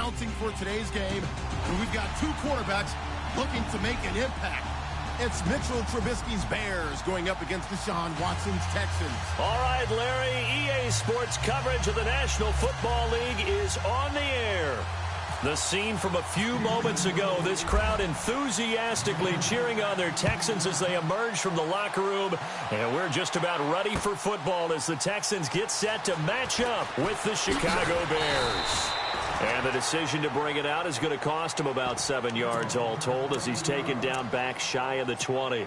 announcing for today's game. And we've got two quarterbacks looking to make an impact. It's Mitchell Trubisky's Bears going up against Deshaun Watson's Texans. All right, Larry, EA Sports coverage of the National Football League is on the air. The scene from a few moments ago, this crowd enthusiastically cheering on their Texans as they emerge from the locker room. And we're just about ready for football as the Texans get set to match up with the Chicago Bears. And the decision to bring it out is going to cost him about 7 yards all told as he's taken down back shy of the 20.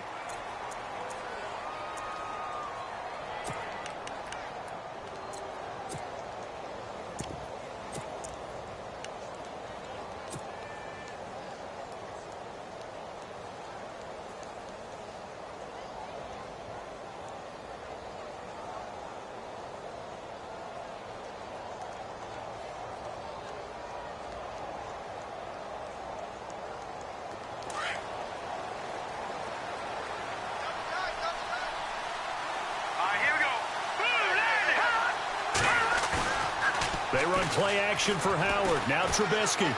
They run play action for Howard. Now Trubisky.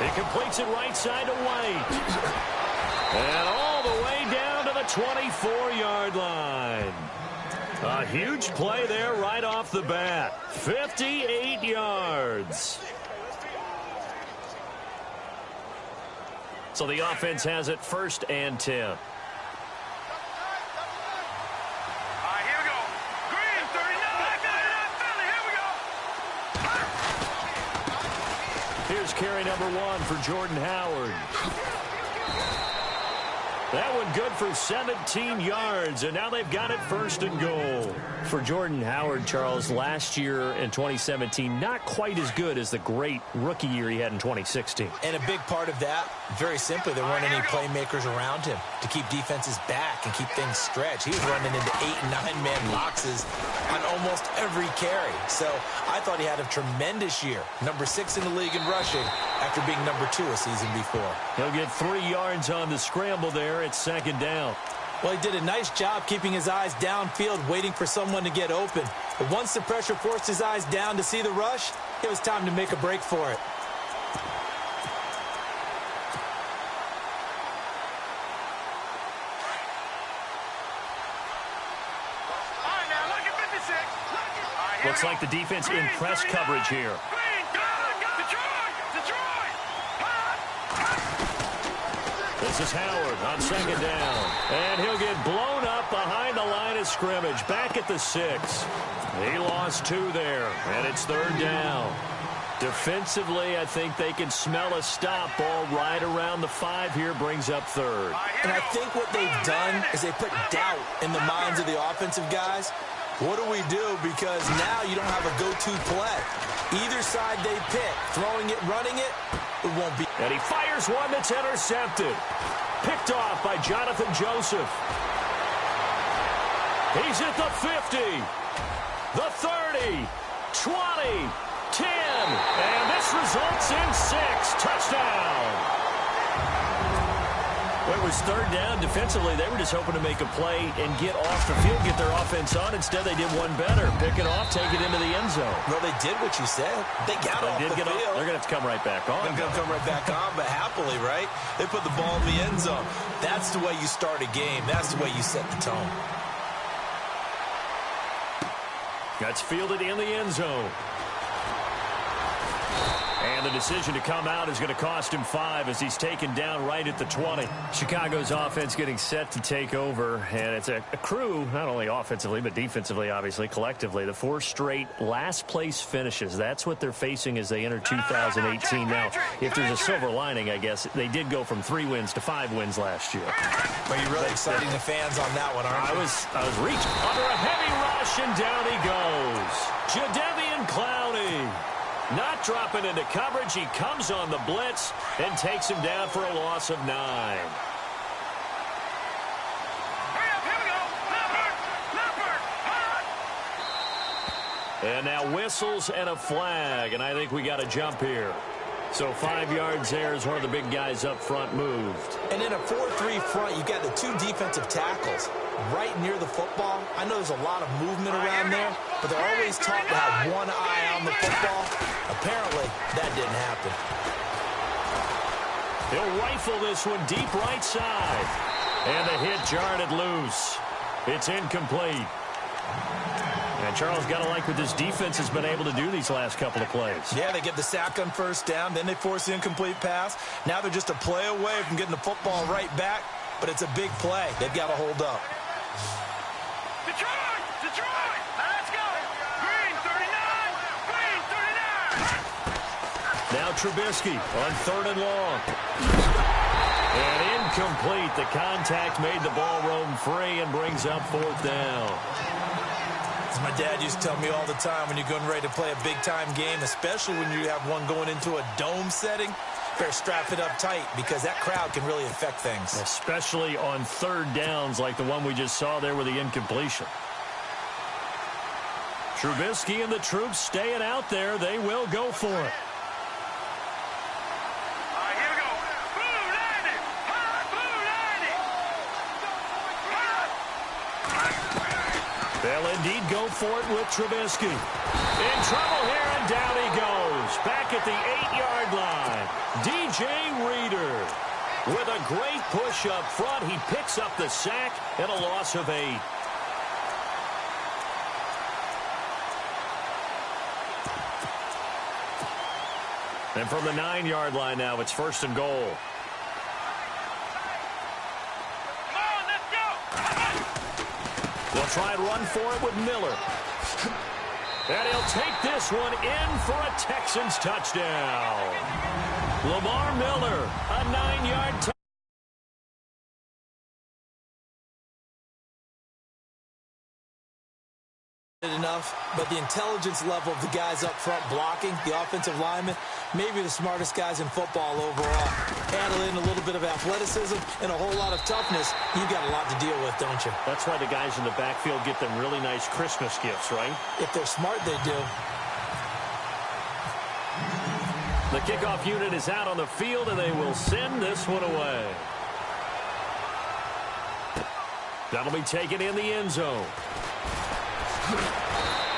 He completes it right side to White. And all the way down to the 24-yard line. A huge play there right off the bat. 58 yards. So the offense has it 1st and 10. Here's carry number 1 for Jordan Howard. That one good for 17 yards, and now they've got it 1st and goal. For Jordan Howard, Charles, last year in 2017, not quite as good as the great rookie year he had in 2016. And a big part of that, very simply, there weren't any playmakers around him to keep defenses back and keep things stretched. He was running into 8- and 9-man boxes on almost every carry. So I thought he had a tremendous year. Number 6 in the league in rushing after being number 2 a season before. He'll get 3 yards on the scramble there. It's 2nd down. Well, he did a nice job keeping his eyes downfield, waiting for someone to get open. But once the pressure forced his eyes down to see the rush, it was time to make a break for it. Looks like the defense in press coverage here. This is Howard on 2nd down. And he'll get blown up behind the line of scrimmage. Back at the 6. He lost 2 there. And it's 3rd down. Defensively, I think they can smell a stop. Ball right around the 5 here brings up 3rd. And I think what they've done is they put doubt in the minds of the offensive guys. What do we do? Because now you don't have a go-to play. Either side they pick, throwing it, running it, it won't be. And he fires one that's intercepted. Picked off by Jonathan Joseph. He's at the 50, the 30, 20, 10, and this results in 6. Touchdown. Well, it was 3rd down. Defensively, they were just hoping to make a play and get off the field, get their offense on. Instead, they did one better. Pick it off, take it into the end zone. Well, they did what you said. They got off the field. They're going to have to come right back on. They're going to come right back on, but happily, right? They put the ball in the end zone. That's the way you start a game. That's the way you set the tone. That's fielded in the end zone. And the decision to come out is going to cost him 5 as he's taken down right at the 20. Chicago's offense getting set to take over, and it's a crew, not only offensively, but defensively, obviously, collectively. The 4 straight last-place finishes. That's what they're facing as they enter 2018. Now, if there's a silver lining, I guess, they did go from 3 wins to 5 wins last year. But you're really exciting the fans on that one, aren't you? I was reaching. Under a heavy rush, and down he goes. Jadeveon Clowney. Not dropping into coverage. He comes on the blitz and takes him down for a loss of 9. And now whistles and a flag, and I think we got a jump here. So 5 yards there as one of the big guys up front moved. And in a 4-3 front, you got the 2 defensive tackles right near the football. I know there's a lot of movement around there, but they're always taught to have one eye on the football. Apparently, He'll rifle this one deep right side. And the hit jarred it loose. It's incomplete. And Charles, got to like what this defense has been able to do these last couple of plays. Yeah, they get the sack on first down, then they force the incomplete pass. Now they're just a play away from getting the football right back, but it's a big play. They've got to hold up. Detroit! Detroit! Let's go! Green 39! Green 39! Now Trubisky on 3rd and long. And incomplete. The contact made the ball roam free and brings up 4th down. As my dad used to tell me all the time, when you're getting ready to play a big-time game, especially when you have one going into a dome setting, better strap it up tight because that crowd can really affect things. Especially on 3rd downs like the one we just saw there with the incompletion. Trubisky and the troops staying out there. They will go for it. They'll indeed go for it with Trubisky. In trouble here, and down he goes. Back at the 8-yard line. DJ Reader with a great push up front. He picks up the sack and a loss of 8. And from the 9-yard line now, it's 1st and goal. They'll try and run for it with Miller. And he'll take this one in for a Texans touchdown. Lamar Miller, a 9-yard touchdown. Enough, but the intelligence level of the guys up front blocking, the offensive linemen, maybe the smartest guys in football overall. Handle in a little bit of athleticism and a whole lot of toughness. You've got a lot to deal with, don't you? That's why the guys in the backfield get them really nice Christmas gifts, right? If they're smart, they do. The kickoff unit is out on the field, and they will send this one away. That'll be taken in the end zone.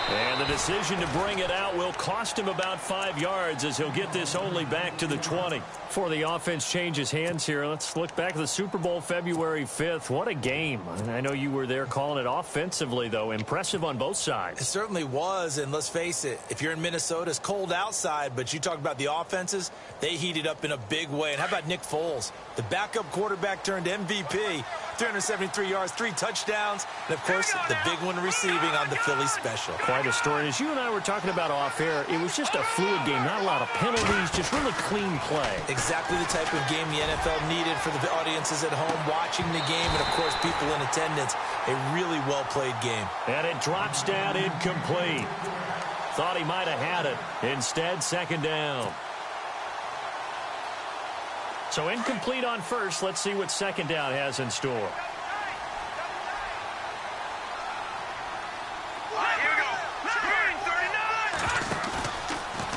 And the decision to bring it out will cost him about 5 yards as he'll get this only back to the 20. Before the offense changes hands here, let's look back at the Super Bowl February 5th. What a game. I know you were there calling it offensively, though. Impressive on both sides. It certainly was, and let's face it, if you're in Minnesota, it's cold outside, but you talk about the offenses, they heated up in a big way. And how about Nick Foles? The backup quarterback turned MVP, 373 yards, 3 touchdowns, and, of course, the big one receiving on the Philly special. Quite a story. As you and I were talking about off air, it was just a fluid game, not a lot of penalties, just really clean play. Exactly the type of game the NFL needed for the audiences at home watching the game and, of course, people in attendance. A really well-played game. And it drops down incomplete. Thought he might have had it. Instead, 2nd down. So incomplete on first. Let's see what 2nd down has in store.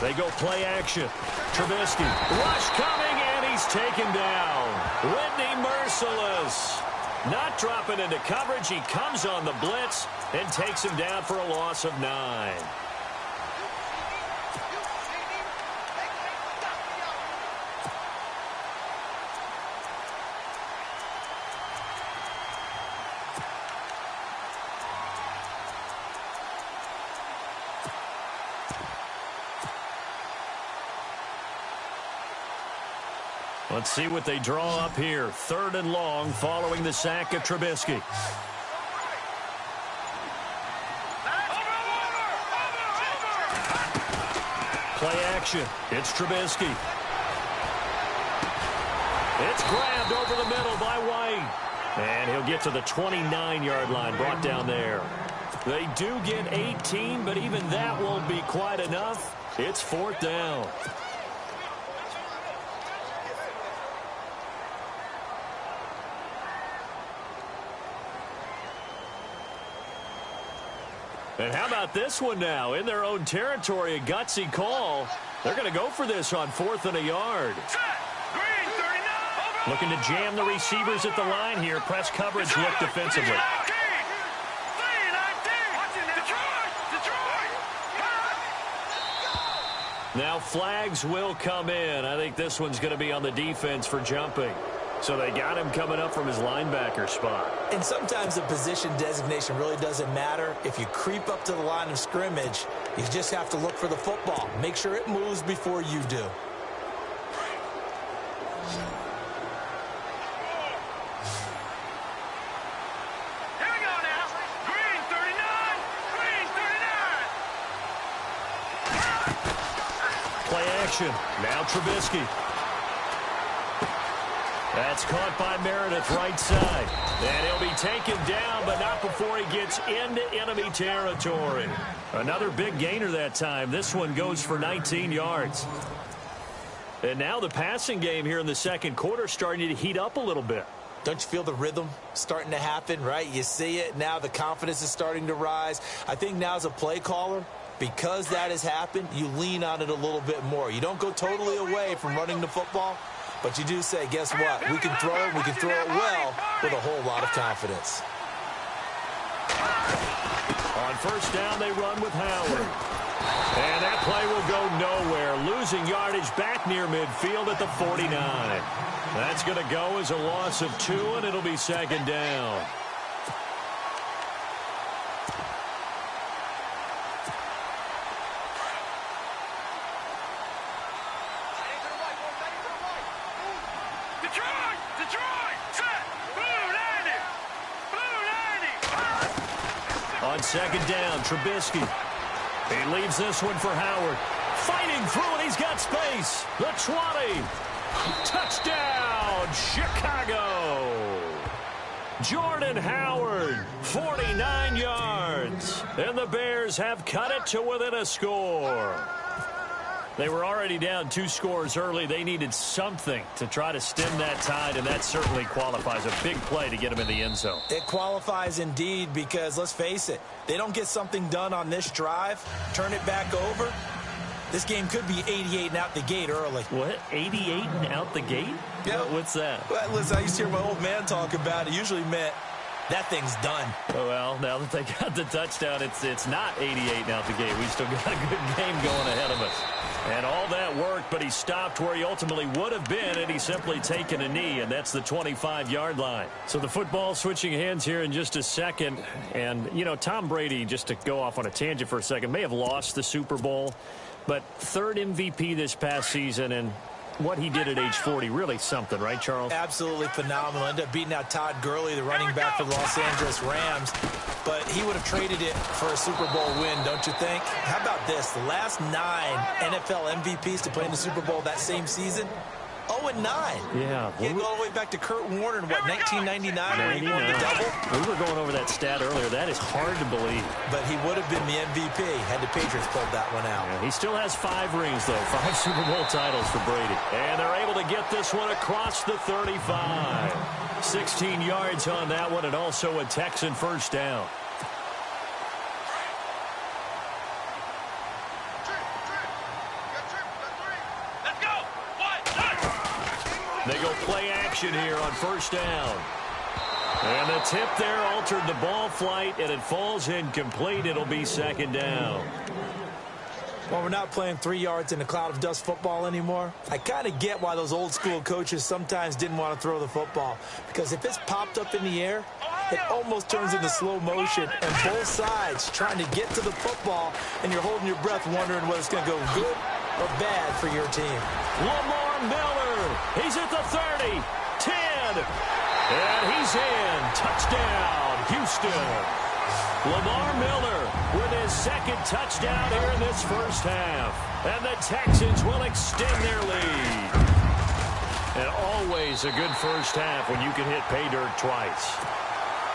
They go play action. Trubisky. Rush coming, and he's taken down. Whitney merciless. Not dropping into coverage. He comes on the blitz and takes him down for a loss of 9. Let's see what they draw up here. 3rd and long following the sack of Trubisky. Play action. It's Trubisky. It's grabbed over the middle by White. And he'll get to the 29-yard line, brought down there. They do get 18, but even that won't be quite enough. It's 4th down. And how about this one now? In their own territory, a gutsy call. They're going to go for this on 4th and a yard. Looking to jam the receivers at the line here. Press coverage look defensively. Now flags will come in. I think this one's going to be on the defense for jumping. So they got him coming up from his linebacker spot. And sometimes the position designation really doesn't matter. If you creep up to the line of scrimmage, you just have to look for the football. Make sure it moves before you do. Here we go now. Green 39. Green 39. Play action. Now Trubisky. That's caught by Meredith, right side. And he'll be taken down, but not before he gets into enemy territory. Another big gainer that time. This one goes for 19 yards. And now the passing game here in the second quarter starting to heat up a little bit. Don't you feel the rhythm starting to happen, right? You see it. Now the confidence is starting to rise. I think now as a play caller, because that has happened, you lean on it a little bit more. You don't go totally away from running the football. But you do say, guess what? We can throw it. We can throw it well with a whole lot of confidence. On first down, they run with Howard. And that play will go nowhere. Losing yardage back near midfield at the 49. That's going to go as a loss of 2, and it'll be second down. On second down, Trubisky. He leaves this one for Howard. Fighting through it, he's got space. The 20. Touchdown, Chicago. Jordan Howard, 49 yards. And the Bears have cut it to within a score. They were already down 2 scores early. They needed something to try to stem that tide, and that certainly qualifies. A big play to get them in the end zone. It qualifies indeed because, let's face it, they don't get something done on this drive, turn it back over. This game could be 88 and out the gate early. What? 88 and out the gate? Yeah. What's that? Well, listen, I used to hear my old man talk about it. Usually meant that thing's done. Oh, well, now that they got the touchdown, it's not 88 and out the gate. We still got a good game going ahead of us. And all that worked, but he stopped where he ultimately would have been, and he's simply taken a knee, and that's the 25-yard line. So the football switching hands here in just a second. And, you know, Tom Brady, just to go off on a tangent for a second, may have lost the Super Bowl, but 3rd MVP this past season, and what he did at age 40, really something, right, Charles? Absolutely phenomenal. Ended up beating out Todd Gurley, the running back for the Los Angeles Rams. But he would have traded it for a Super Bowl win, don't you think? How about this? The last 9 NFL MVPs to play in the Super Bowl that same season, 0-9. Yeah. You go all the way back to Kurt Warner in, what, 1999 when he won the double? We were going over that stat earlier. That is hard to believe. But he would have been the MVP had the Patriots pulled that one out. Yeah, he still has 5 rings, though. 5 Super Bowl titles for Brady. And they're able to get this one across the 35. 16 yards on that one, and also a Texan first down. They go play action here on first down. And the tip there altered the ball flight, and it falls incomplete. It'll be second down. Well, we're not playing 3 yards in a cloud of dust football anymore. I kind of get why those old school coaches sometimes didn't want to throw the football. Because if it's popped up in the air, it almost turns into slow motion. And both sides trying to get to the football, and you're holding your breath wondering whether it's going to go good or bad for your team. Lamar Miller, he's at the 30, 10, and he's in. Touchdown, Houston. Lamar Miller with his second touchdown here in this first half. And the Texans will extend their lead. And always a good first half when you can hit pay dirt twice.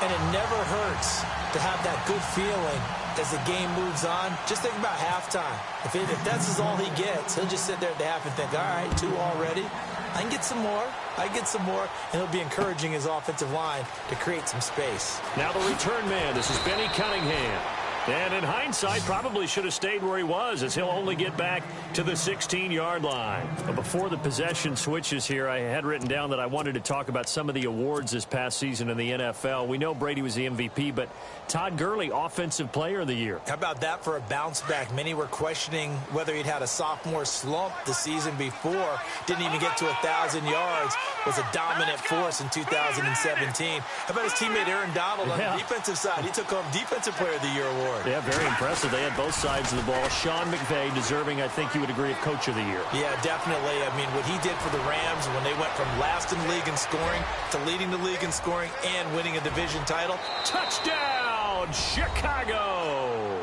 And it never hurts to have that good feeling as the game moves on. Just think about halftime. If that's all he gets, he'll just sit there at the half and think, all right, 2 already. I can get some more. I get some more. And he'll be encouraging his offensive line to create some space. Now the return man. This is Benny Cunningham. And in hindsight, probably should have stayed where he was, as he'll only get back to the 16-yard line. But before the possession switches here, I had written down that I wanted to talk about some of the awards this past season in the NFL. We know Brady was the MVP, but Todd Gurley, Offensive Player of the Year. How about that for a bounce back? Many were questioning whether he'd had a sophomore slump the season before. Didn't even get to 1,000 yards. Was a dominant force in 2017. How about his teammate Aaron Donald on the defensive side? He took home Defensive Player of the Year award. Yeah, very impressive. They had both sides of the ball. Sean McVay deserving, I think you would agree, of Coach of the Year. Yeah, definitely. I mean, what he did for the Rams when they went from last in the league in scoring to leading the league in scoring and winning a division title. Touchdown, Chicago!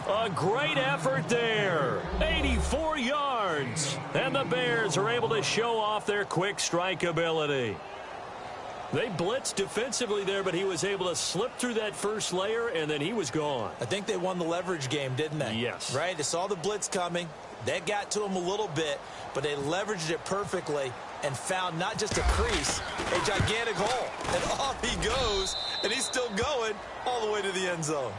A great effort there. 84 yards. And the Bears are able to show off their quick strike ability. They blitzed defensively there, but he was able to slip through that first layer, and then he was gone. I think they won the leverage game, didn't they? Yes. Right? They saw the blitz coming. That got to him a little bit, but they leveraged it perfectly and found not just a crease, a gigantic hole. And off he goes, and he's still going all the way to the end zone.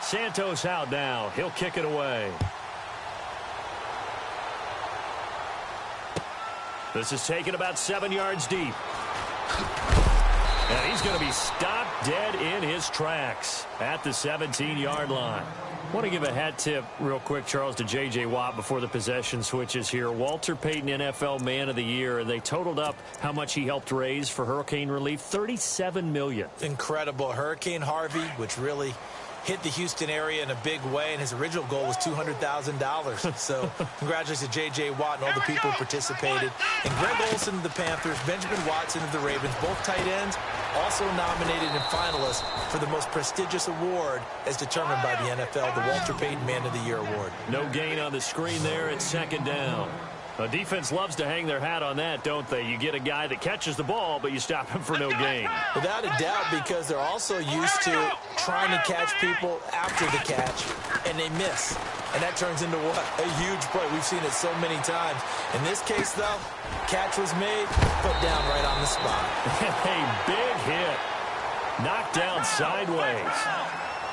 Santos out now. He'll kick it away. This is taken about 7 yards deep. And he's going to be stopped dead in his tracks at the 17-yard line. I want to give a hat tip real quick, Charles, to J.J. Watt before the possession switches here. Walter Payton, NFL Man of the Year, and they totaled up how much he helped raise for hurricane relief, $37 million. Incredible. Hurricane Harvey, which really hit the Houston area in a big way, and his original goal was $200,000. So congratulations to J.J. Watt and all the people who participated. And Greg Olsen of the Panthers, Benjamin Watson of the Ravens, both tight ends, also nominated and finalists for the most prestigious award as determined by the NFL, the Walter Payton Man of the Year award. No gain on the screen there. It's second down. A defense loves to hang their hat on that, don't they? You get a guy that catches the ball, but you stop him for no gain. Without a doubt, because they're also used to trying to catch people after the catch, and they miss. And that turns into what? A huge play. We've seen it so many times. In this case, though, catch was made, put down right on the spot. A big hit. Knocked down sideways.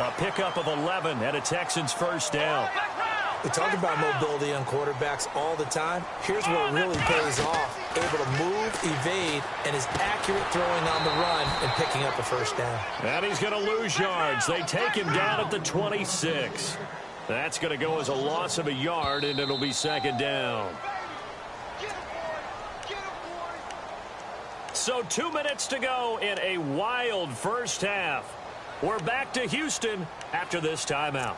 A pickup of 11 and a Texans first down. We talk about mobility on quarterbacks all the time. Here's what really pays off. Able to move, evade, and is accurate throwing on the run and picking up a first down. And he's going to lose yards. They take him down at the 26. That's going to go as a loss of a yard, and it'll be second down. So 2 minutes to go in a wild first half. We're back to Houston after this timeout.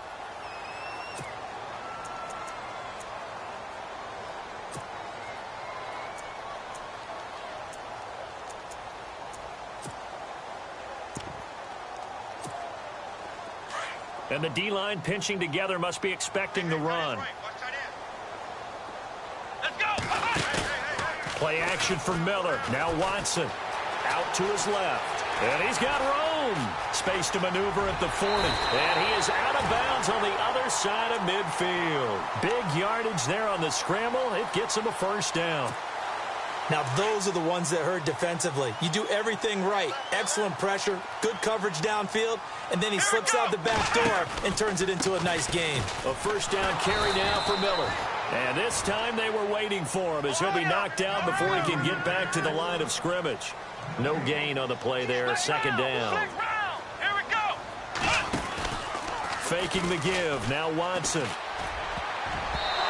And the D-line pinching together must be expecting the run. Let's go. Play action for Miller. Now Watson out to his left. And he's got room. Space to maneuver at the 40. And he is out of bounds on the other side of midfield. Big yardage there on the scramble. It gets him a first down. Now, those are the ones that hurt defensively. You do everything right. Excellent pressure, good coverage downfield, and then he slips out the back door and turns it into a nice gain. A first down carry now for Miller. And this time they were waiting for him as he'll be knocked down before he can get back to the line of scrimmage. No gain on the play there, second down. Here we go. Faking the give, now Watson.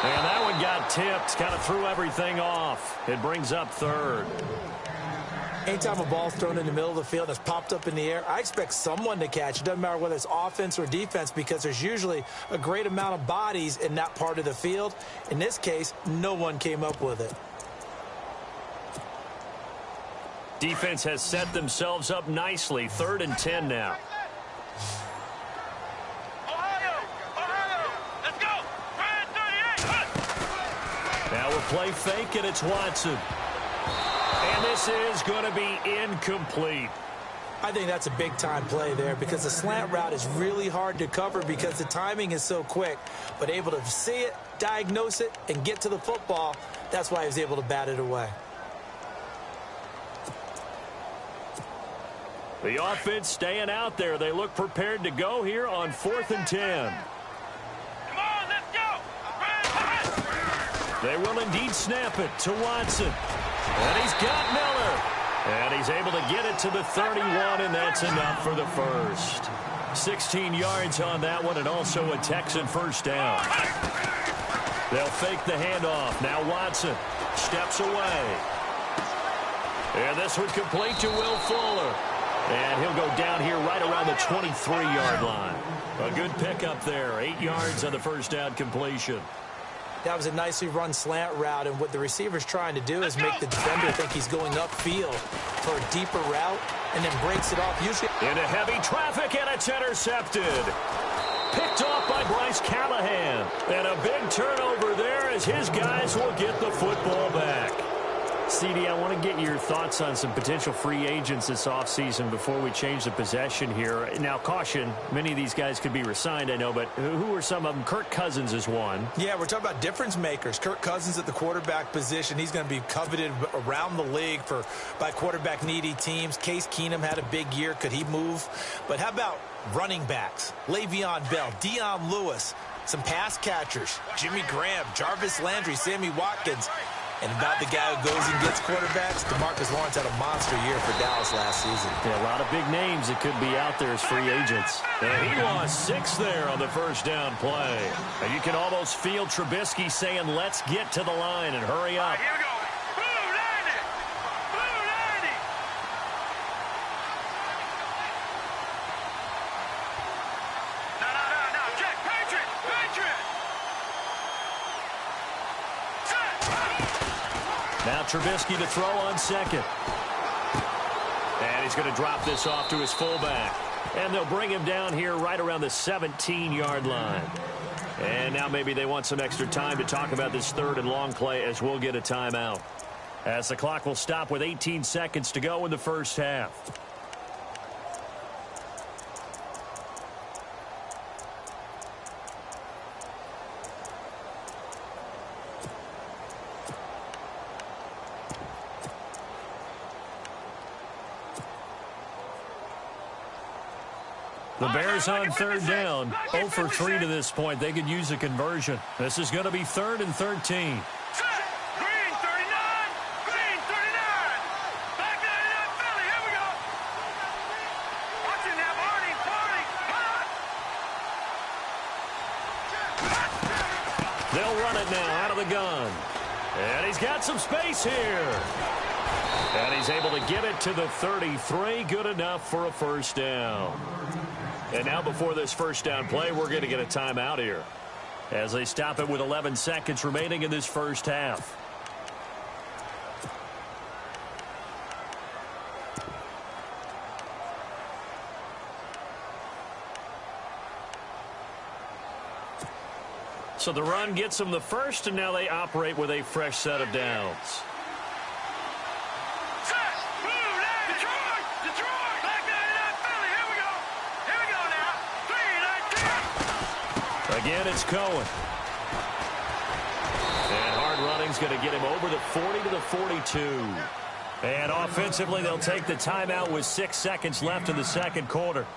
And that one got tipped, kind of threw everything off. It brings up third. Anytime a ball's thrown in the middle of the field that's popped up in the air, I expect someone to catch. It doesn't matter whether it's offense or defense because there's usually a great amount of bodies in that part of the field. In this case, no one came up with it. Defense has set themselves up nicely. 3rd and 10 now. Now we'll play fake, and it's Watson. And this is going to be incomplete. I think that's a big-time play there because the slant route is really hard to cover because the timing is so quick. But able to see it, diagnose it, and get to the football, that's why he was able to bat it away. The offense staying out there. They look prepared to go here on 4th and 10. Come on, let's go. They will indeed snap it to Watson. And he's got Miller. And he's able to get it to the 31, and that's enough for the first. 16 yards on that one, and also a Texan first down. They'll fake the handoff. Now Watson steps away. And this one's complete to Will Fuller. And he'll go down here right around the 23-yard line. A good pickup there. 8 yards on the first down completion. That was a nicely run slant route, and what the receiver's trying to do is make the defender think he's going upfield for a deeper route and then breaks it off. Usually into heavy traffic, and it's intercepted. Picked off by Bryce Callahan. And a big turnover there as his guys will get the football back. CD, I want to get your thoughts on some potential free agents this offseason before we change the possession here. Now, caution, many of these guys could be re-signed, I know, but who are some of them? Kirk Cousins is one. Yeah, we're talking about difference makers. Kirk Cousins at the quarterback position. He's going to be coveted around the league by quarterback-needy teams. Case Keenum had a big year. Could he move? But how about running backs? Le'Veon Bell, Dion Lewis, some pass catchers, Jimmy Graham, Jarvis Landry, Sammy Watkins. And about the guy who goes and gets quarterbacks, DeMarcus Lawrence had a monster year for Dallas last season. Yeah, a lot of big names that could be out there as free agents. And he lost 6 there on the first down play. And you can almost feel Trubisky saying, let's get to the line and hurry up. Here we go. Blue 90. Blue 90. No. Check. Patriot. Now Trubisky to throw on second. And he's going to drop this off to his fullback. And they'll bring him down here right around the 17-yard line. And now maybe they want some extra time to talk about this 3rd and long play as we'll get a timeout. As the clock will stop with 18 seconds to go in the first half. The Bears on 3rd down, 0 for 3 to this point. They could use a conversion. This is going to be 3rd and 13. Green 39. Green 39. Back 99 Philly. Here we go. Watching that party. They'll run it now out of the gun. And he's got some space here. And he's able to get it to the 33. Good enough for a first down. And now before this first down play, we're going to get a timeout here as they stop it with 11 seconds remaining in this first half. So the run gets them the first, and now they operate with a fresh set of downs. Again, it's Cohen. And hard running's going to get him over the 40 to the 42. And offensively, they'll take the timeout with 6 seconds left in the second quarter.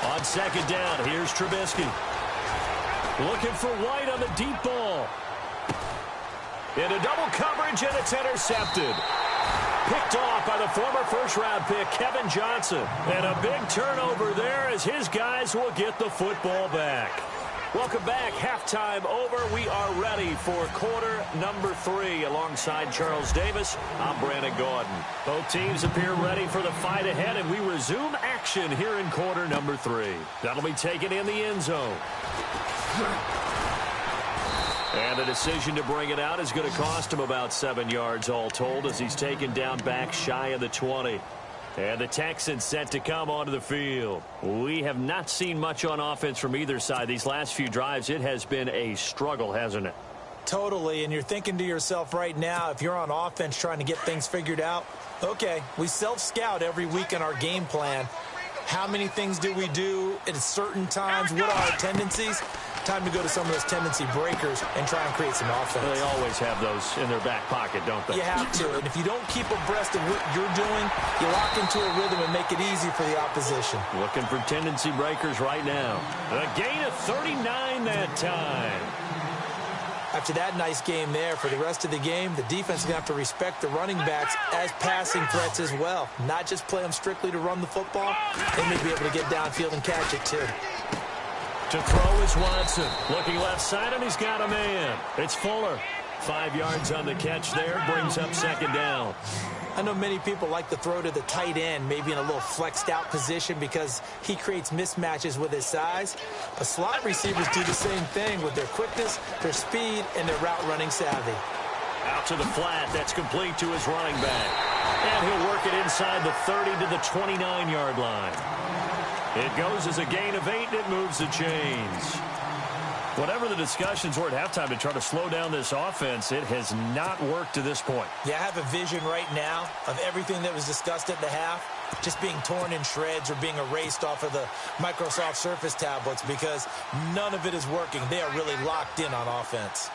On second down, here's Trubisky. Looking for White on the deep ball. Into double coverage, and it's intercepted. Picked off by the former first-round pick, Kevin Johnson. And a big turnover there as his guys will get the football back. Welcome back. Halftime over. We are ready for quarter number 3. Alongside Charles Davis, I'm Brandon Gordon. Both teams appear ready for the fight ahead, and we resume action here in quarter number 3. That'll be taken in the end zone. And the decision to bring it out is going to cost him about 7 yards all told, as he's taken down back shy of the 20. And the Texans set to come onto the field. We have not seen much on offense from either side. These last few drives, it has been a struggle, hasn't it? Totally, and you're thinking to yourself right now, if you're on offense trying to get things figured out, okay, we self-scout every week in our game plan. How many things do we do at certain times? What are our tendencies? Time to go to some of those tendency breakers and try and create some offense. They always have those in their back pocket, don't they? You have to, and if you don't keep abreast of what you're doing, you lock into a rhythm and make it easy for the opposition. Looking for tendency breakers right now. A gain of 39 that time. After that nice game there, for the rest of the game, the defense is going to have to respect the running backs as passing threats as well. Not just play them strictly to run the football. They may be able to get downfield and catch it too. To throw is Watson. Looking left side, and he's got a man. It's Fuller. 5 yards on the catch there. Brings up second down. I know many people like to throw to the tight end, maybe in a little flexed out position because he creates mismatches with his size. But slot receivers do the same thing with their quickness, their speed, and their route running savvy. Out to the flat. That's complete to his running back. And he'll work it inside the 30 to the 29-yard line. It goes as a gain of 8, and it moves the chains. Whatever the discussions were at halftime to try to slow down this offense, it has not worked to this point. Yeah, I have a vision right now of everything that was discussed at the half just being torn in shreds or being erased off of the Microsoft Surface tablets because none of it is working. They are really locked in on offense.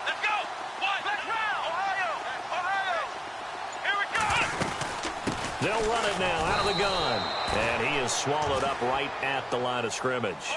Let's go! Let's round! Ohio! Here we go! They'll run it now out of the gun. And he is swallowed up right at the line of scrimmage.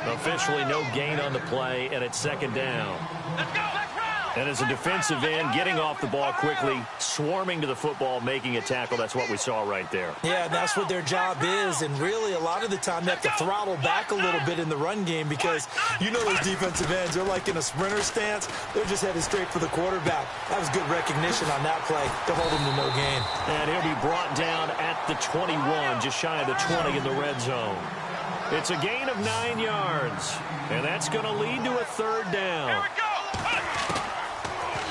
Officially no gain on the play, and it's second down. Let's go! Let's round! And as a defensive end, getting off the ball quickly, swarming to the football, making a tackle, that's what we saw right there. Yeah, that's what their job is, and really a lot of the time they have to throttle back a little bit in the run game because you know those defensive ends, they're like in a sprinter stance. They're just headed straight for the quarterback. That was good recognition on that play to hold him to no gain. And he'll be brought down at the 21, just shy of the 20 in the red zone. It's a gain of 9 yards, and that's going to lead to a third down. Here we go!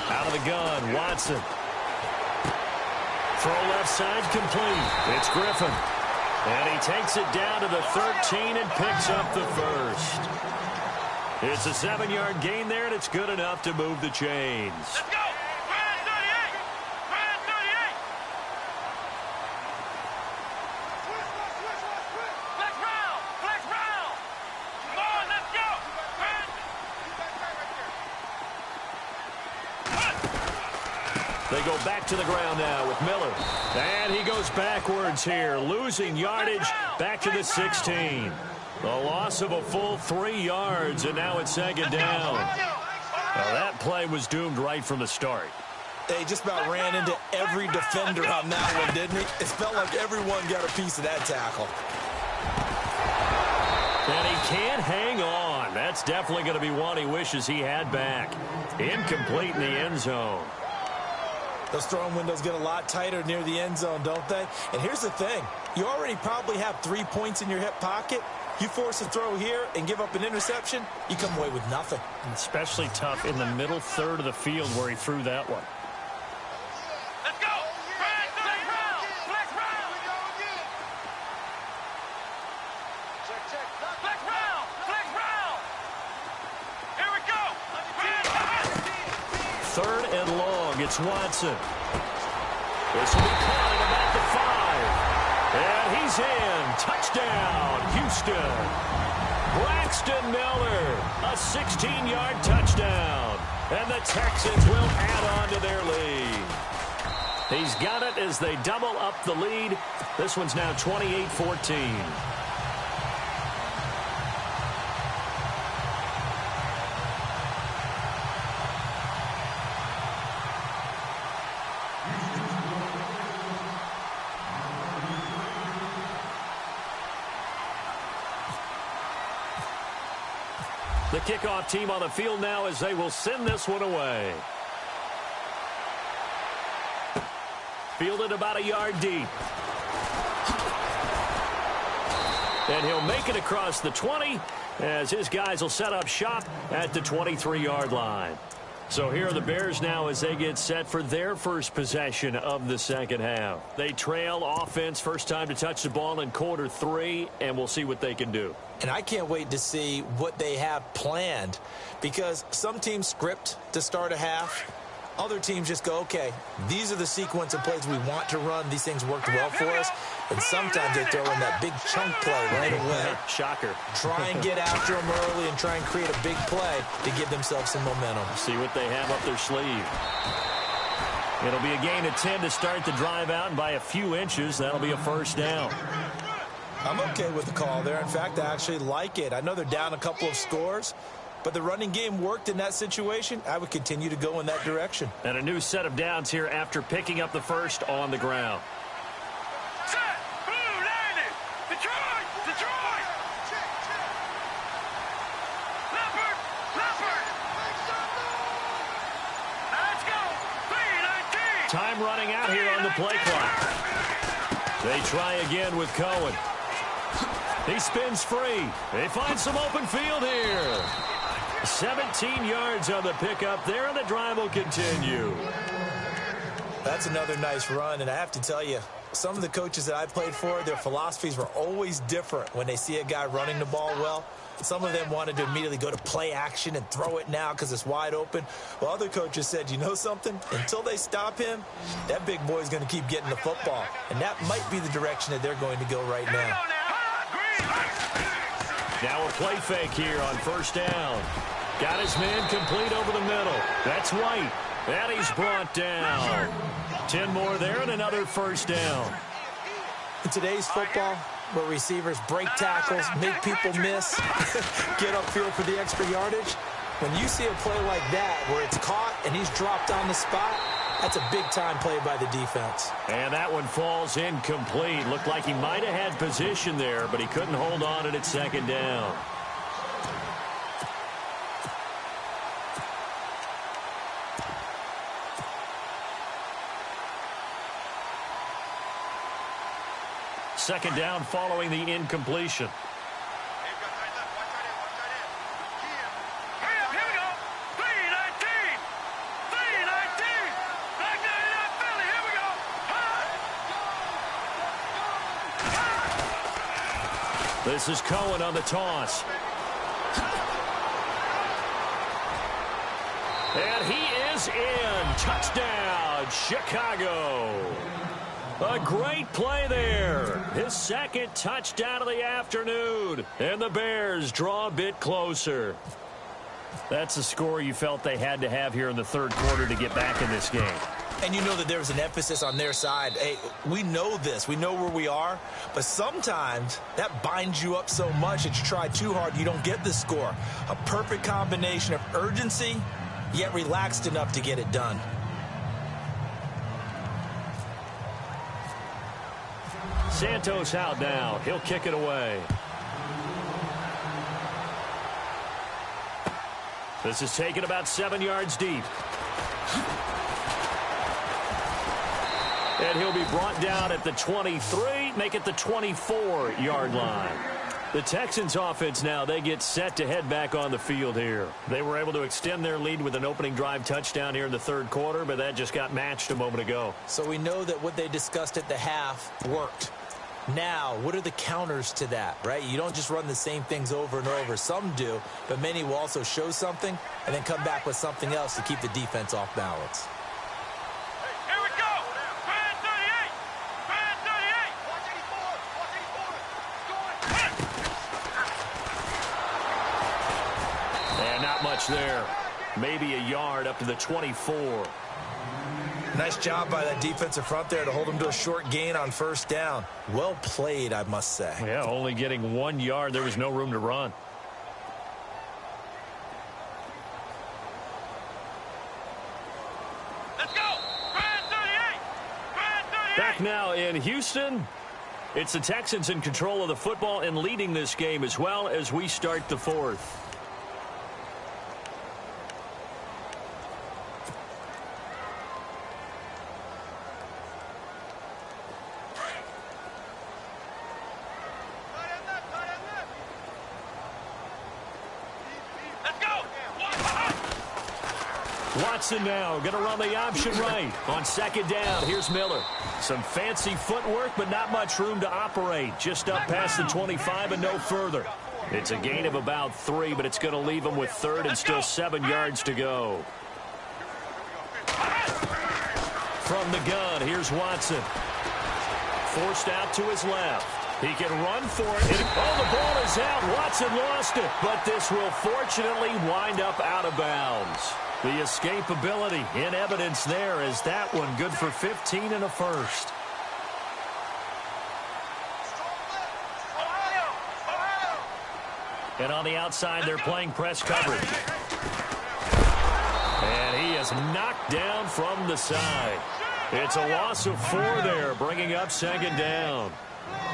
Out of the gun, Watson. Throw left side complete. It's Griffin. And he takes it down to the 13 and picks up the first. It's a 7-yard gain there, and it's good enough to move the chains. Let's go! Grand 38! Grand 38! Flex round! Flex round! Come on, let's go! They go back to the ground now with Miller. And he goes backwards here, losing yardage back to the 16. The loss of a full 3 yards, and now it's second down. Well, that play was doomed right from the start. They just about ran into every defender on that one, didn't he? It felt like everyone got a piece of that tackle. And he can't hang on. That's definitely going to be one he wishes he had back. Incomplete in the end zone. Those throwing windows get a lot tighter near the end zone, don't they? And here's the thing. You already probably have 3 points in your hip pocket. You force a throw here and give up an interception, you come away with nothing. Especially tough in the middle third of the field where he threw that one. Let's go! Flex round! Flex round! Flex round! Flex round! Here we go! Third and long, it's Watson. This will be caught at about the 5. And he's in. Touchdown, Houston. Braxton Miller, a 16-yard touchdown. And the Texans will add on to their lead. He's got it as they double up the lead. This one's now 28-14. The kickoff team on the field now as they will send this one away. Fielded about a yard deep. And he'll make it across the 20 as his guys will set up shop at the 23-yard line. So here are the Bears now as they get set for their first possession of the second half. They trail offense, first time to touch the ball in quarter 3, and we'll see what they can do. And I can't wait to see what they have planned, because some teams script to start a half. Other teams just go, okay, these are the sequence of plays we want to run. These things worked well for us. And sometimes they throw in that big chunk play right away. Shocker. Try and get after them early and try and create a big play to give themselves some momentum. See what they have up their sleeve. It'll be a gain of 10 to start the drive out, and by a few inches, that'll be a first down. I'm okay with the call there. In fact, I actually like it. I know they're down a couple of scores, but the running game worked in that situation. I would continue to go in that direction. And a new set of downs here after picking up the first on the ground. Set. Blue landed. Detroit. Detroit. Leopard. Leopard. Let's go. 3-19. Time running out here on the play clock. They try again with Cohen. He spins free. They find some open field here. 17 yards on the pickup there, and the drive will continue. That's another nice run, and I have to tell you, some of the coaches that I played for, their philosophies were always different when they see a guy running the ball well. Some of them wanted to immediately go to play action and throw it now because it's wide open. Well, other coaches said, you know something? Until they stop him, that big boy is going to keep getting the football. And that might be the direction that they're going to go right now. Now a play fake here on first down. Got his man complete over the middle. That's White. And he's brought down. 10 more there and another first down. In today's football, where receivers break tackles, make people miss, get upfield for the extra yardage, when you see a play like that where it's caught and he's dropped on the spot, that's a big-time play by the defense. And that one falls incomplete. Looked like he might have had position there, but he couldn't hold on at second down. Second down following the incompletion. Hurry up, here we go. 3-19. 3-19. Back there in that Philly, here we go. This is Cohen on the toss. And he is in. Touchdown, Chicago. A great play there. His second touchdown of the afternoon. And the Bears draw a bit closer. That's the score you felt they had to have here in the third quarter to get back in this game. And you know that there was an emphasis on their side. Hey, we know this. We know where we are. But sometimes that binds you up so much that you try too hard, you don't get the score. A perfect combination of urgency, yet relaxed enough to get it done. Santos out now. He'll kick it away. This is taken about 7 yards deep. And he'll be brought down at the 23, make it the 24-yard line. The Texans offense now, they get set to head back on the field here. They were able to extend their lead with an opening drive touchdown here in the third quarter, but that just got matched a moment ago. So we know that what they discussed at the half worked. Now, what are the counters to that, right? You don't just run the same things over and over. Some do, but many will also show something and then come back with something else to keep the defense off balance. Here we go. Brand 38. Brand 38. Watch 84. Watch 84. Going. And not much there. Maybe a yard up to the 24. Nice job by that defensive front there to hold them to a short gain on first down. Well played, I must say. Yeah, only getting 1 yard. There was no room to run. Let's go. Brand 38. Brand 38. Back now in Houston. It's the Texans in control of the football and leading this game as well as we start the fourth. Watson now going to run the option right. On second down, here's Miller. Some fancy footwork, but not much room to operate. Just up past the 25 and no further. It's a gain of about 3, but it's going to leave him with third and still 7 yards to go. From the gun, here's Watson. Forced out to his left. He can run for it. Oh, the ball is out. Watson lost it. But this will fortunately wind up out of bounds. The escapability in evidence there is that one good for 15 and a first. And on the outside, they're playing press coverage. And he is knocked down from the side. It's a loss of 4 there, bringing up second down.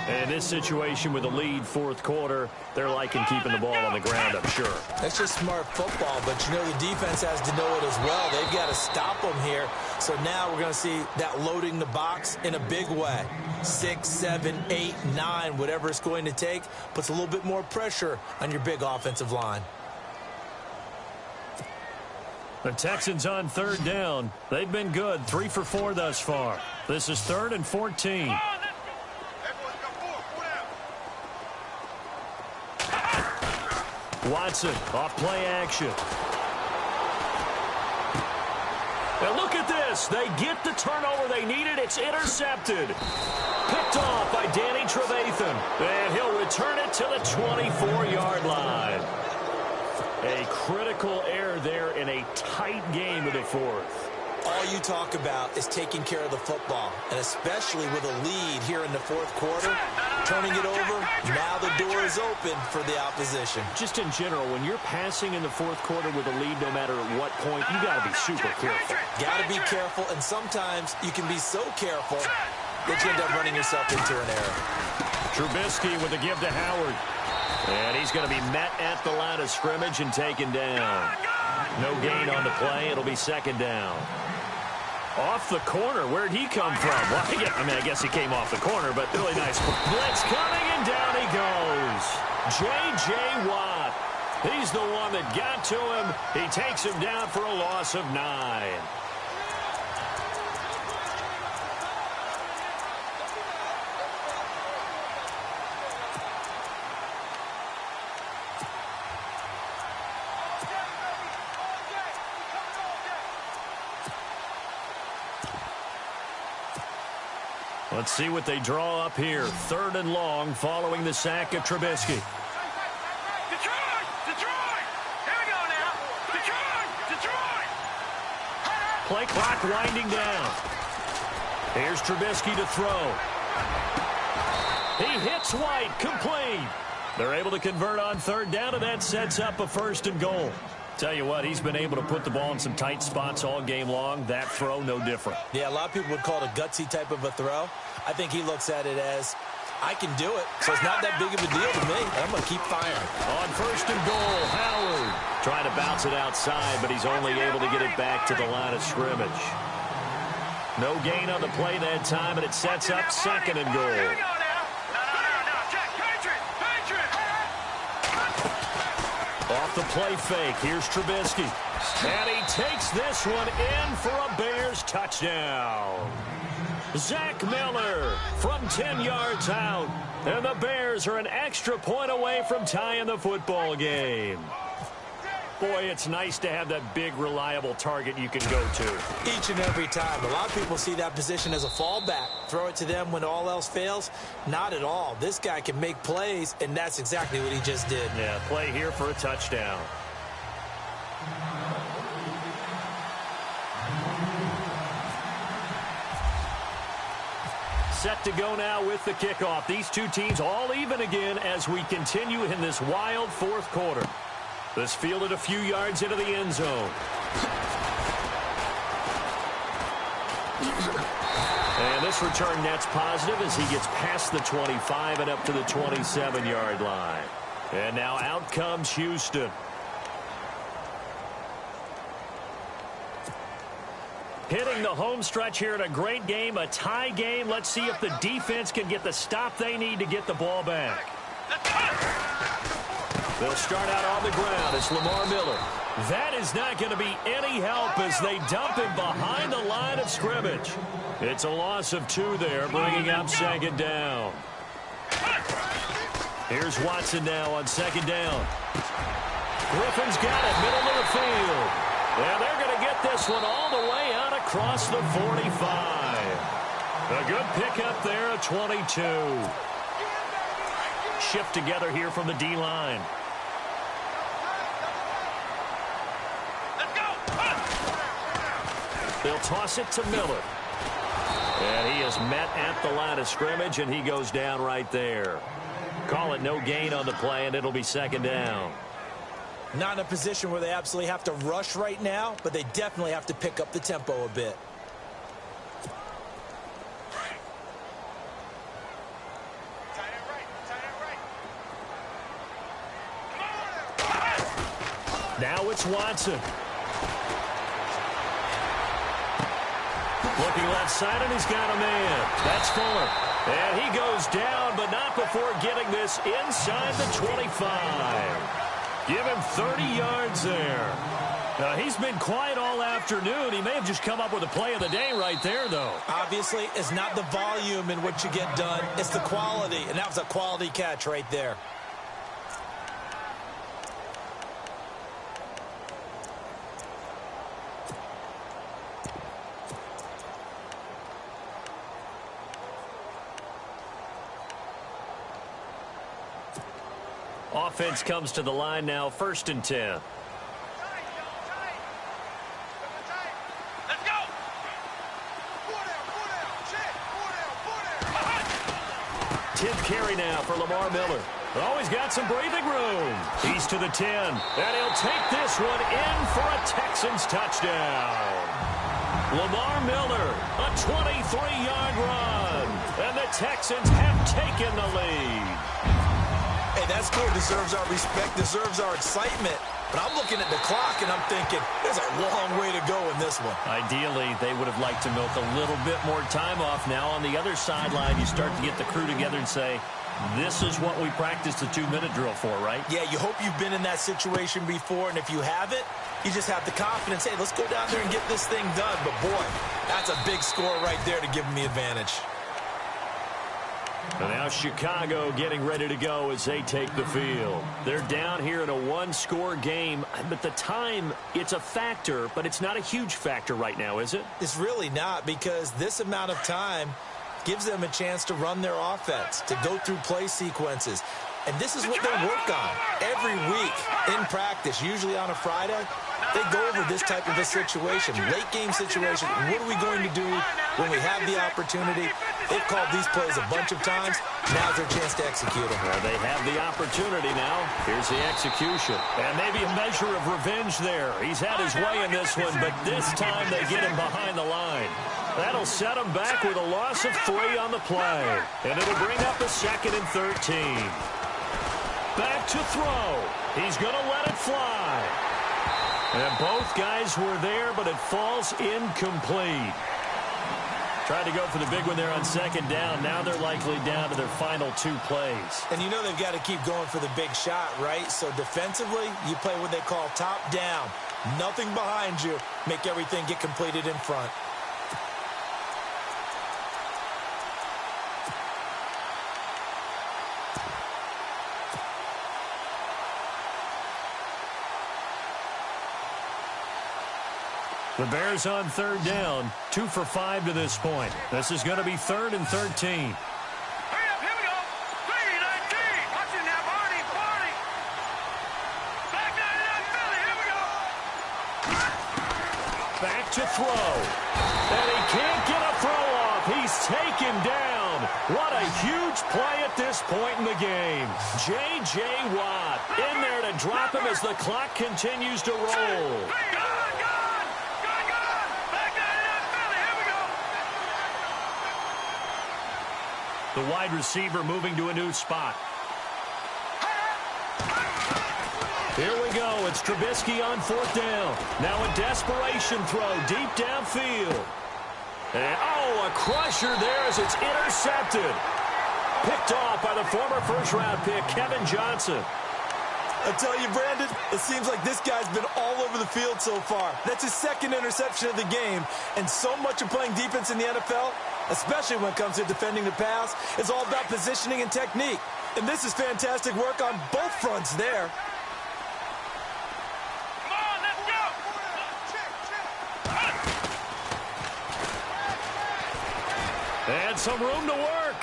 And in this situation with a lead fourth quarter, they're liking keeping the ball on the ground, I'm sure. That's just smart football, but you know the defense has to know it as well. They've got to stop them here. So now we're going to see that loading the box in a big way. 6, 7, 8, 9, whatever it's going to take, puts a little bit more pressure on your big offensive line. The Texans on third down. They've been good, 3 for 4 thus far. This is 3rd and 14. Watson, off play action. And look at this. They get the turnover they needed. It's intercepted. Picked off by Danny Trevathan. And he'll return it to the 24-yard line. A critical error there in a tight game of the fourth. All you talk about is taking care of the football, and especially with a lead here in the fourth quarter, turning it over, now the door is open for the opposition. Just in general, when you're passing in the fourth quarter with a lead, no matter at what point, you got to be super careful. Got to be careful, and sometimes you can be so careful that you end up running yourself into an error. Trubisky with a give to Howard. And he's going to be met at the line of scrimmage and taken down. No gain on the play. It'll be second down. Off the corner. Where'd he come from? Well, I guess he came off the corner, but really nice. Blitz coming, and down he goes. J.J. Watt. He's the one that got to him. He takes him down for a loss of 9. Let's see what they draw up here. 3rd and long following the sack of Trubisky. Detroit! Detroit! Here we go now. Detroit! Detroit! Play clock winding down. Here's Trubisky to throw. He hits White, complete. They're able to convert on 3rd down, and that sets up a 1st and goal. Tell you what, he's been able to put the ball in some tight spots all game long. That throw, no different. Yeah, a lot of people would call it a gutsy type of a throw. I think he looks at it as, I can do it, so it's not that big of a deal to me. I'm going to keep firing. On 1st and goal, Howard trying to bounce it outside, but he's only able to get it back to the line of scrimmage. No gain on the play that time, and it sets up 2nd and goal. Off the play fake, here's Trubisky. And he takes this one in for a Bears touchdown. Zach Miller from 10 yards out. And the Bears are an extra point away from tying the football game. Boy, it's nice to have that big, reliable target you can go to. Each and every time. A lot of people see that position as a fallback. Throw it to them when all else fails. Not at all. This guy can make plays, and that's exactly what he just did. Yeah, play here for a touchdown. Set to go now with the kickoff. These two teams all even again as we continue in this wild fourth quarter. This fielded a few yards into the end zone. And this return net's positive as he gets past the 25 and up to the 27-yard line. And now out comes Houston. Hitting the home stretch here in a great game, a tie game. Let's see if the defense can get the stop they need to get the ball back. They'll start out on the ground. It's Lamar Miller. That is not going to be any help as they dump him behind the line of scrimmage. It's a loss of 2 there, bringing up second down. Here's Watson now on second down. Griffin's got it, middle of the field. And they're going to get this one all the way out across the 45. A good pickup there at 22. Shift together here from the D-line. They'll toss it to Miller. And he is met at the line of scrimmage, and he goes down right there. Call it no gain on the play, and it'll be second down. Not in a position where they absolutely have to rush right now, but they definitely have to pick up the tempo a bit. Now it's Watson. Looking left side, and he's got a man. That's Fuller. And he goes down, but not before getting this inside the 25. Give him 30 yards there. He's been quiet all afternoon. He may have just come up with a play of the day right there, though. Obviously, it's not the volume in what you get done. It's the quality, and that was a quality catch right there. Offense comes to the line now, 1st and 10. Let's go. 10th carry now for Lamar Miller. Oh, he's got some breathing room. He's to the 10. And he'll take this one in for a Texans touchdown. Lamar Miller, a 23-yard run. And the Texans have taken the lead. Hey, that score deserves our respect, deserves our excitement. But I'm looking at the clock, and I'm thinking, there's a long way to go in this one. Ideally, they would have liked to milk a little bit more time off. Now, on the other sideline, you start to get the crew together and say, this is what we practiced the 2-minute drill for, right? Yeah, you hope you've been in that situation before, and if you haven't, you just have the confidence, hey, let's go down there and get this thing done. But, boy, that's a big score right there to give them the advantage. And now Chicago getting ready to go as they take the field. They're down here in a 1-score game, but the time, it's a factor, but it's not a huge factor right now, is it? It's really not, because this amount of time gives them a chance to run their offense, to go through play sequences. And this is what they work on every week in practice, usually on a Friday. They go over this type of a situation, late game situation. What are we going to do when we have the opportunity? They've called these plays a bunch of times. Now's their chance to execute them. Well, they have the opportunity now. Here's the execution. And maybe a measure of revenge there. He's had his way in this one, but this time they get him behind the line. That'll set him back with a loss of 3 on the play. And it'll bring up a 2nd and 13. Back to throw. He's going to let it fly. And both guys were there, but it falls incomplete. Tried to go for the big one there on 2nd down. Now they're likely down to their final 2 plays. And you know they've got to keep going for the big shot, right? So defensively, you play what they call top down. Nothing behind you. Make everything get completed in front. The Bears on 3rd down, 2 for 5 to this point. This is going to be 3rd and 13. Hurry up, here we go. 3-19. Watch it now, Barney. Back 99 Philly, here we go. Back to throw. And he can't get a throw off. He's taken down. What a huge play at this point in the game. J.J. Watt in there to drop him as the clock continues to roll. The wide receiver moving to a new spot. Here we go. It's Trubisky on 4th down. Now a desperation throw deep downfield. And, oh, a crusher there as it's intercepted. Picked off by the former first-round pick, Kevin Johnson. I tell you, Brandon, it seems like this guy's been all over the field so far. That's his second interception of the game, and so much of playing defense in the NFL, especially when it comes to defending the pass, is all about positioning and technique. And this is fantastic work on both fronts there. Come on, let's go! And some room to work.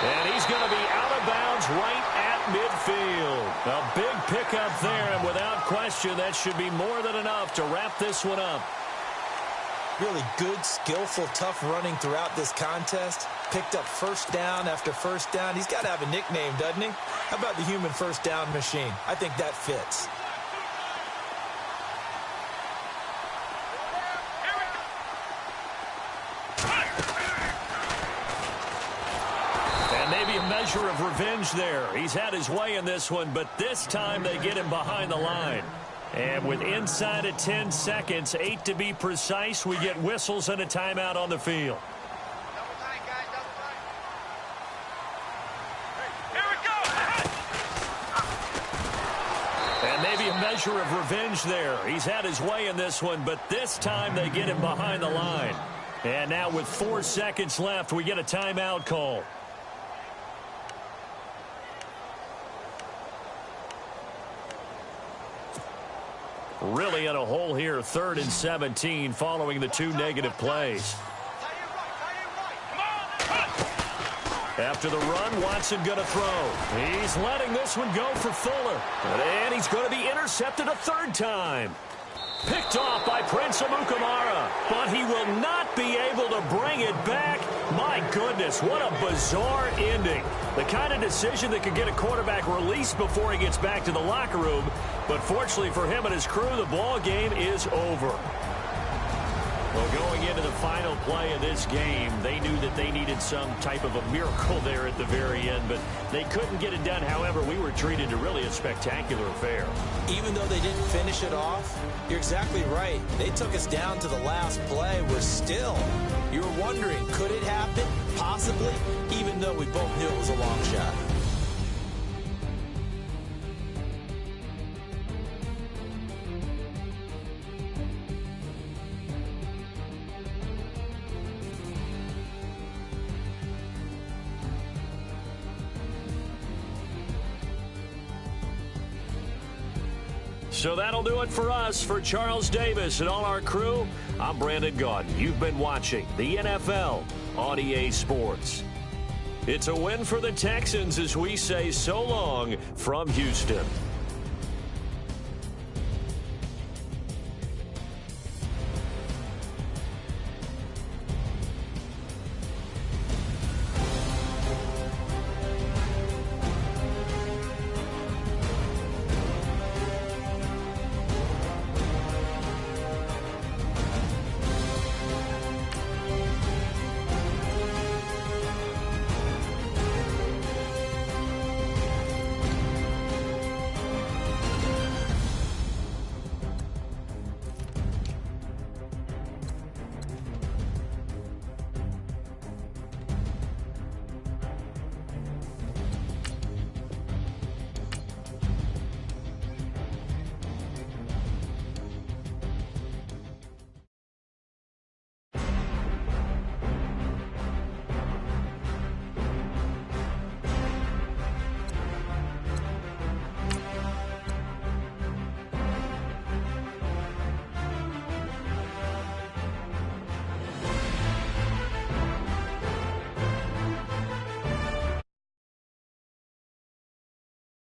And he's going to be out of bounds right at midfield. A big pickup there, and without question, that should be more than enough to wrap this one up. Really good, skillful, tough running throughout this contest. Picked up first down after first down. He's got to have a nickname, doesn't he? How about the human first down machine? I think that fits. And maybe a measure of revenge there. He's had his way in this one, but this time they get him behind the line. And with inside of 10 seconds, 8 to be precise, we get whistles and a timeout on the field. Double time, guys, double time. Here we go! And maybe a measure of revenge there. He's had his way in this one, but this time they get him behind the line. And now with 4 seconds left, we get a timeout call. Really in a hole here, 3rd and 17, following the 2 negative plays. After the run, Watson going to throw. He's letting this one go for Fuller. And he's going to be intercepted a 3rd time. Picked off by Prince Amukamara, but he will not be able to bring it back. My goodness, what a bizarre ending. The kind of decision that could get a quarterback released before he gets back to the locker room. But fortunately for him and his crew, the ball game is over. Well, going into the final play of this game, they knew that they needed some type of a miracle there at the very end, but they couldn't get it done. However, we were treated to really a spectacular affair. Even though they didn't finish it off, you're exactly right. They took us down to the last play. We're still, you were wondering, could it happen? Possibly, even though we both knew it was a long shot. So that'll do it for us. For Charles Davis and all our crew, I'm Brandon Gaudin. You've been watching the NFL on EA Sports. It's a win for the Texans as we say so long from Houston.